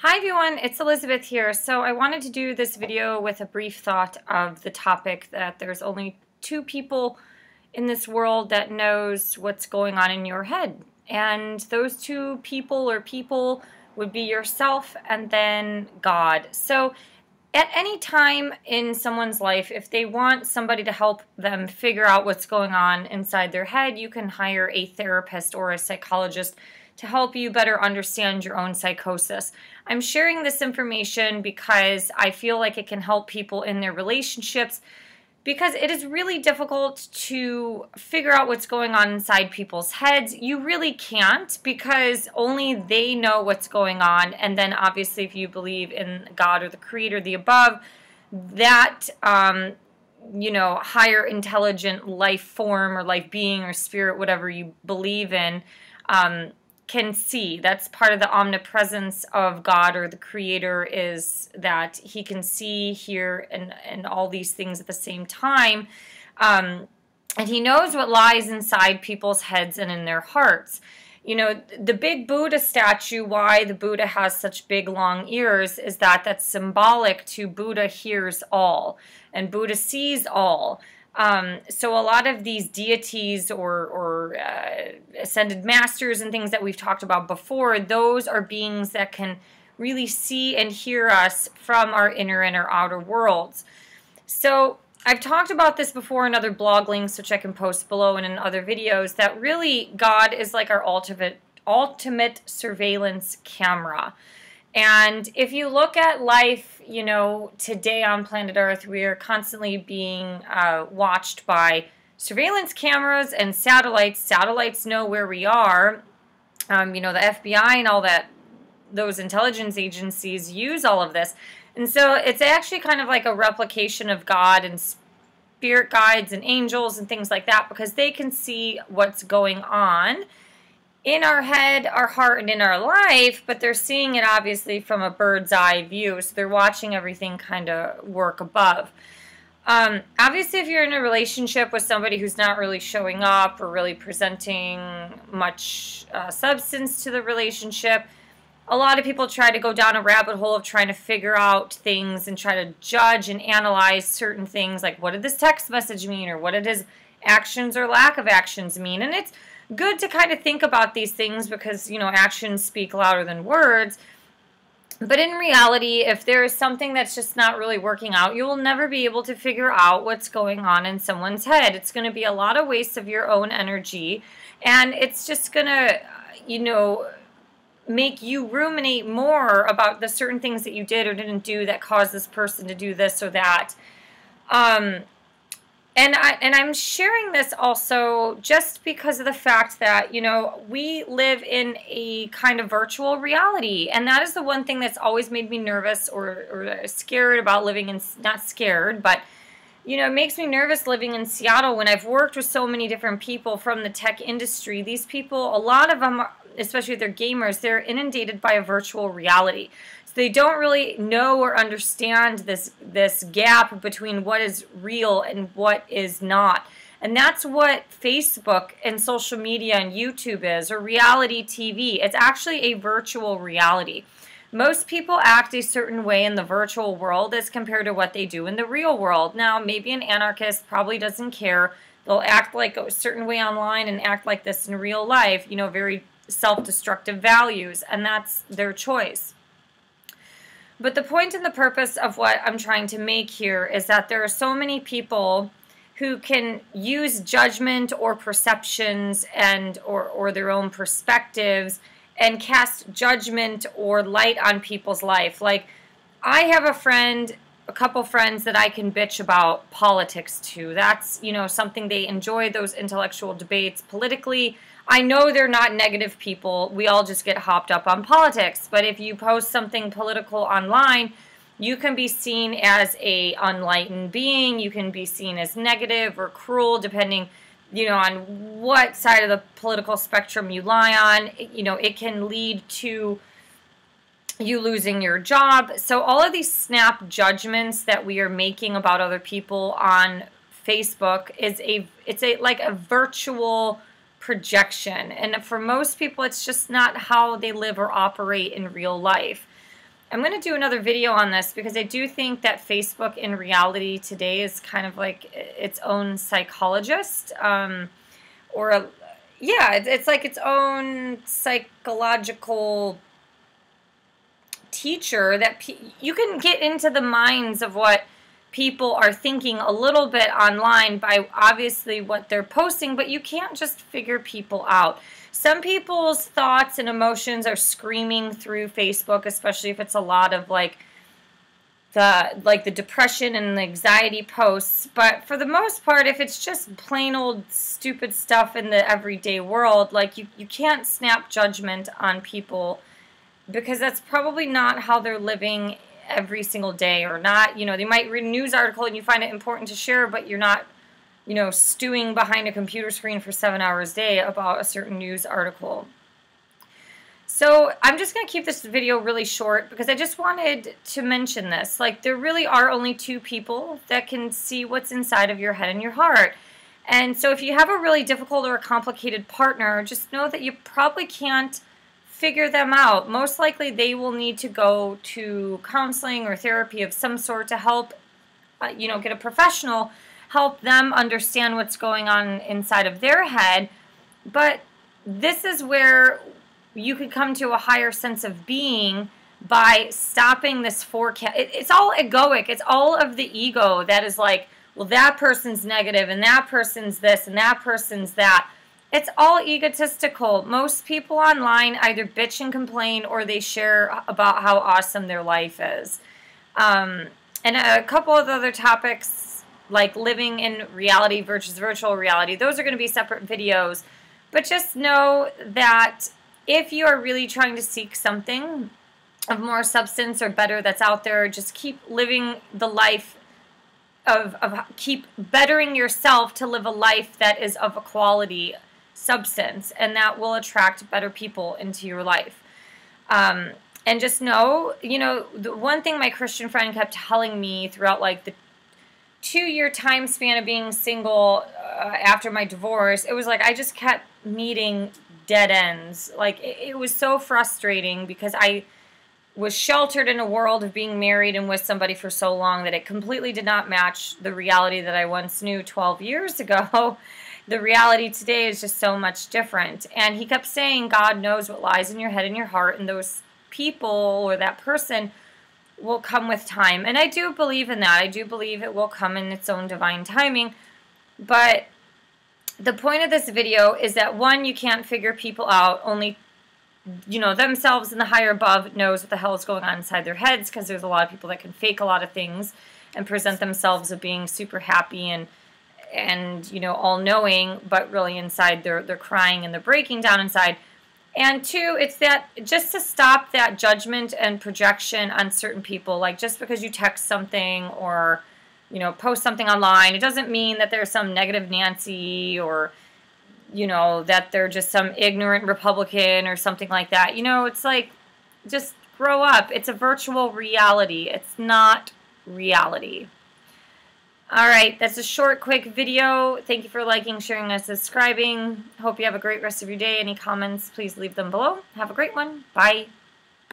Hi everyone, it's Elizabeth here. So I wanted to do this video with a brief thought of the topic that there's only two people in this world that knows what's going on in your head. And those two people or people would be yourself and then God. So at any time in someone's life, if they want somebody to help them figure out what's going on inside their head, you can hire a therapist or a psychologist to help you better understand your own psychosis. I'm sharing this information because I feel like it can help people in their relationships, because it is really difficult to figure out what's going on inside people's heads. You really can't, because only they know what's going on. And then obviously if you believe in God or the Creator, the above, that higher intelligent life form or life being or spirit, whatever you believe in, can see. That's part of the omnipresence of God or the Creator, is that He can see, hear, and all these things at the same time. And He knows what lies inside people's heads and in their hearts. You know, the big Buddha statue, why the Buddha has such big long ears, is that that's symbolic to Buddha hears all and Buddha sees all. So a lot of these deities or ascended masters and things that we've talked about before, those are beings that can really see and hear us from our inner and our outer worlds. So I've talked about this before in other blog links, which I can post below and in other videos, that really God is like our ultimate surveillance camera. And if you look at life, you know, today on planet Earth, we are constantly being watched by surveillance cameras and satellites. Satellites know where we are. The FBI and all that, those intelligence agencies use all of this. And so it's actually kind of like a replication of God and spirit guides and angels and things like that, because they can see what's going on in our head, our heart, and in our life, but they're seeing it obviously from a bird's eye view, so they're watching everything kind of work above. Obviously, if you're in a relationship with somebody who's not really showing up or really presenting much substance to the relationship, a lot of people try to go down a rabbit hole of trying to figure out things and try to judge and analyze certain things, like what did this text message mean, or what did his actions or lack of actions mean. And it's good to kind of think about these things because, actions speak louder than words. But in reality, if there is something that's just not really working out, you will never be able to figure out what's going on in someone's head. It's going to be a lot of waste of your own energy, and it's just going to, make you ruminate more about the certain things that you did or didn't do that caused this person to do this or that. And I'm sharing this also just because of the fact that, we live in a kind of virtual reality. And that is the one thing that's always made me nervous or scared about living in, not scared, but, it makes me nervous living in Seattle when I've worked with so many different people from the tech industry. These people, a lot of them, especially if they're gamers, they're inundated by a virtual reality. They don't really know or understand this gap between what is real and what is not. And that's what Facebook and social media and YouTube is, or reality TV. It's actually a virtual reality. Most people act a certain way in the virtual world as compared to what they do in the real world. Now, maybe an anarchist probably doesn't care. They'll act like a certain way online and act like this in real life, very self-destructive values, and that's their choice. But the point and the purpose of what I'm trying to make here is that there are so many people who can use judgment or perceptions or their own perspectives and cast judgment or light on people's life. Like, I have a couple friends that I can bitch about politics to. That's, something they enjoy, those intellectual debates politically. I know they're not negative people. We all just get hopped up on politics. But if you post something political online, you can be seen as a unenlightened being. You can be seen as negative or cruel, depending, on what side of the political spectrum you lie on. It can lead to you losing your job. So all of these snap judgments that we are making about other people on Facebook it's like a virtual projection. And for most people, it's just not how they live or operate in real life. I'm going to do another video on this because I do think that Facebook in reality today is kind of like its own psychologist, yeah, it's like its own psychological teacher that you can get into the minds of what people are thinking a little bit online by obviously what they're posting, but you can't just figure people out. Some people's thoughts and emotions are screaming through Facebook, especially if it's a lot of like the depression and the anxiety posts. But for the most part, if it's just plain old stupid stuff in the everyday world, like you can't snap judgment on people, because that's probably not how they're living every single day, or not. You know, they might read a news article and you find it important to share, but you're not, you know, stewing behind a computer screen for 7 hours a day about a certain news article. So I'm just going to keep this video really short because I just wanted to mention this. Like, there really are only two people that can see what's inside of your head and your heart. And so if you have a really difficult or a complicated partner, just know that you probably can't figure them out. Most likely they will need to go to counseling or therapy of some sort to help, you know, get a professional, help them understand what's going on inside of their head. But this is where you could come to a higher sense of being by stopping this forecast. It's all egoic. It's all of the ego that is like, well, that person's negative and that person's this and that person's that. It's all egotistical. Most people online either bitch and complain or they share about how awesome their life is. And a couple of other topics like living in reality versus virtual reality, those are going to be separate videos. But just know that if you are really trying to seek something of more substance or better that's out there, just keep living the life of keep bettering yourself to live a life that is of a quality substance, and that will attract better people into your life. And just know, you know, the one thing my Christian friend kept telling me throughout like the 2-year time span of being single after my divorce, it was like I just kept meeting dead ends. Like it was so frustrating because I was sheltered in a world of being married and with somebody for so long that it completely did not match the reality that I once knew 12 years ago. The reality today is just so much different. And he kept saying God knows what lies in your head and your heart, and those people or that person will come with time. And I do believe in that. I do believe it will come in its own divine timing. But the point of this video is that, one, you can't figure people out. Only, you know, themselves and the higher above knows what the hell is going on inside their heads, because there's a lot of people that can fake a lot of things and present themselves as being super happy and you know, all-knowing, but really inside they're crying and they're breaking down inside. And two, it's that just to stop that judgment and projection on certain people. Like, just because you text something or, you know, post something online, it doesn't mean that there's some negative Nancy, or, you know, that they're just some ignorant Republican or something like that. You know, it's like, just grow up. It's a virtual reality. It's not reality. All right, that's a short, quick video. Thank you for liking, sharing, and subscribing. Hope you have a great rest of your day. Any comments, please leave them below. Have a great one. Bye.